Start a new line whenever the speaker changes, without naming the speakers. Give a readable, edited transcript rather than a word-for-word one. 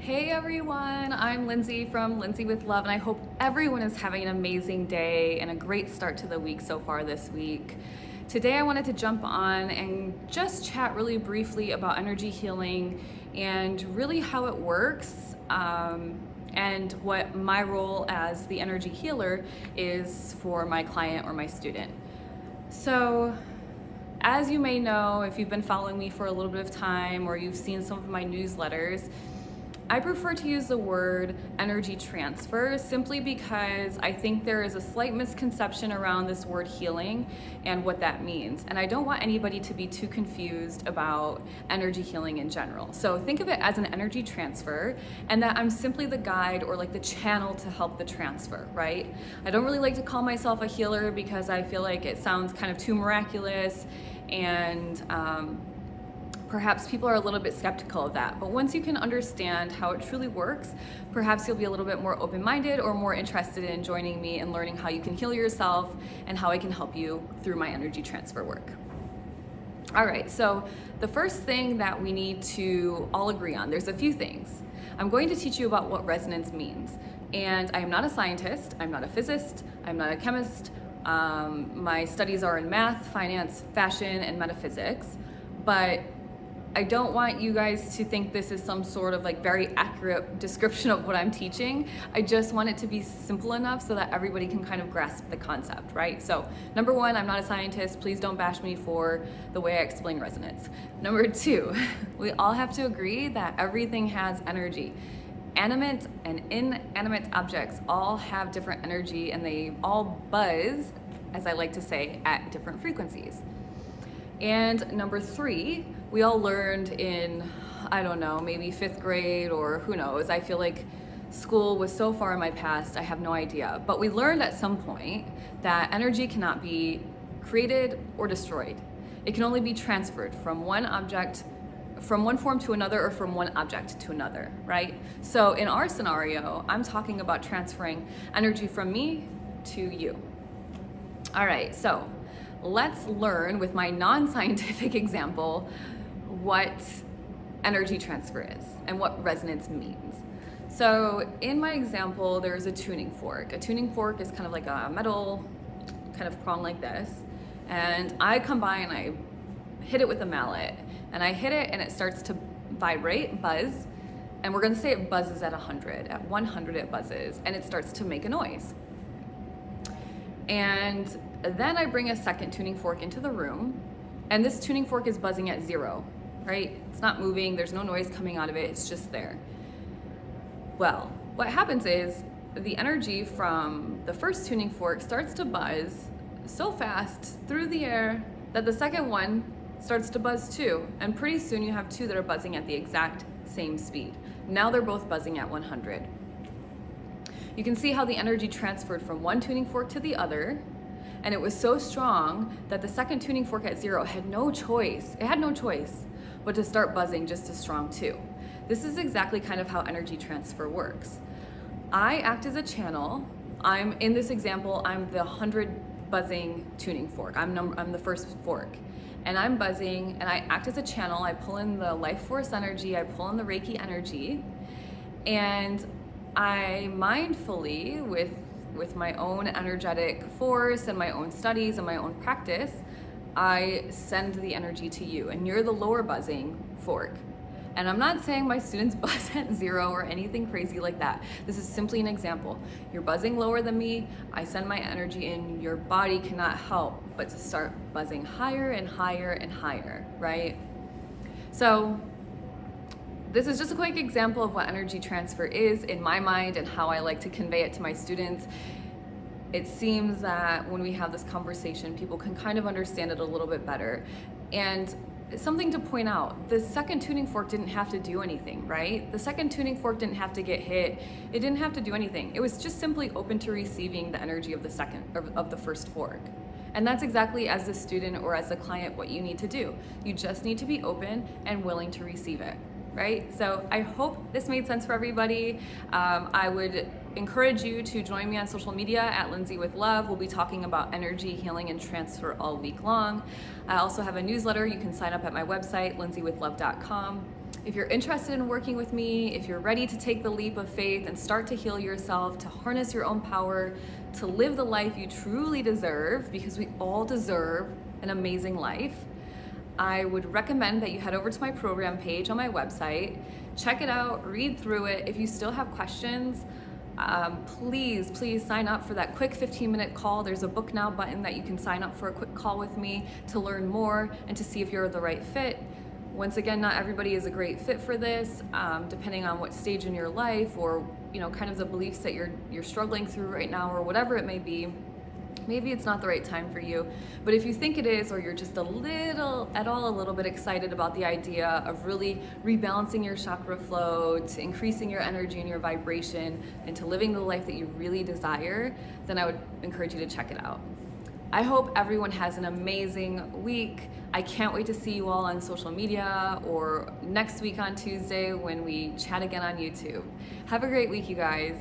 Hey everyone, I'm Lindsay from Lindsay with Love, and I hope everyone is having an amazing day and a great start to the week so far this week. Today I wanted to jump on and just chat really briefly about energy healing and really how it works, and what my role as the energy healer is for my client or my student. So, as you may know, if you've been following me for a little bit of time or you've seen some of my newsletters, I prefer to use the word energy transfer simply because I think there is a slight misconception around this word healing and what that means. And I don't want anybody to be too confused about energy healing in general. So think of it as an energy transfer, and that I'm simply the guide or like the channel to help the transfer, right? I don't really like to call myself a healer because I feel like it sounds kind of too miraculous, and perhaps people are a little bit skeptical of that. But once you can understand how it truly works, perhaps you'll be a little bit more open-minded or more interested in joining me and learning how you can heal yourself and how I can help you through my energy transfer work. All right, so the first thing that we need to all agree on, there's a few things. I'm going to teach you about what resonance means. And I am not a scientist, I'm not a physicist, I'm not a chemist. My studies are in math, finance, fashion, and metaphysics. But I don't want you guys to think this is some sort of like very accurate description of what I'm teaching. I just want it to be simple enough so that everybody can kind of grasp the concept, right? So number one, I'm not a scientist. Please don't bash me for the way I explain resonance. Number two, we all have to agree that everything has energy. Animate and inanimate objects all have different energy, and they all buzz, as I like to say, at different frequencies. And number three, we all learned in, I don't know, maybe 5th grade or who knows. I feel like school was so far in my past, I have no idea. But we learned at some point that energy cannot be created or destroyed. It can only be transferred from one object, from one form to another, or from one object to another, right? So in our scenario, I'm talking about transferring energy from me to you. All right, so let's learn with my non-scientific example what energy transfer is and what resonance means. So in my example, there's a tuning fork. A tuning fork is kind of like a metal kind of prong like this. And I come by and I hit it with a mallet, and I hit it and it starts to vibrate, buzz. And we're gonna say it buzzes at 100. At 100 it buzzes and it starts to make a noise. And then I bring a second tuning fork into the room, and this tuning fork is buzzing at 0, right? It's not moving, there's no noise coming out of it, it's just there. Well, what happens is the energy from the first tuning fork starts to buzz so fast through the air that the second one starts to buzz too, and pretty soon you have two that are buzzing at the exact same speed. Now they're both buzzing at 100. You can see how the energy transferred from one tuning fork to the other, and it was so strong that the second tuning fork at 0 had no choice. It had no choice but to start buzzing just as strong too. This is exactly kind of how energy transfer works. I act as a channel. In this example, I'm the 100 buzzing tuning fork. I'm the first fork. And I'm buzzing, and I act as a channel. I pull in the life force energy, I pull in the Reiki energy, and I mindfully, with my own energetic force and my own studies and my own practice, I send the energy to you, and you're the lower buzzing fork. And I'm not saying my students buzz at 0 or anything crazy like that. This is simply an example. You're buzzing lower than me, I send my energy in, your body cannot help but to start buzzing higher and higher and higher, right? So this is just a quick example of what energy transfer is in my mind and how I like to convey it to my students. It seems that when we have this conversation, people can kind of understand it a little bit better. And something to point out, the second tuning fork didn't have to do anything, right? The second tuning fork didn't have to get hit. It didn't have to do anything. It was just simply open to receiving the energy of the first fork. And that's exactly, as the student or as the client, what you need to do. You just need to be open and willing to receive it, right? So I hope this made sense for everybody. I would encourage you to join me on social media at Lindsay with Love. We'll be talking about energy, healing, and transfer all week long. I also have a newsletter. You can sign up at my website, lindsaywithlove.com. If you're interested in working with me, if you're ready to take the leap of faith and start to heal yourself, to harness your own power, to live the life you truly deserve, because we all deserve an amazing life, I would recommend that you head over to my program page on my website, check it out, read through it. If you still have questions, please sign up for that quick 15-minute call. There's a book now button that you can sign up for a quick call with me to learn more and to see if you're the right fit. Once again, not everybody is a great fit for this, depending on what stage in your life or kind of the beliefs that you're struggling through right now or whatever it may be. Maybe it's not the right time for you, but if you think it is, or you're just a little bit excited about the idea of really rebalancing your chakra flow, to increasing your energy and your vibration, and to living the life that you really desire, then I would encourage you to check it out. I hope everyone has an amazing week. I can't wait to see you all on social media or next week on Tuesday when we chat again on YouTube. Have a great week, you guys.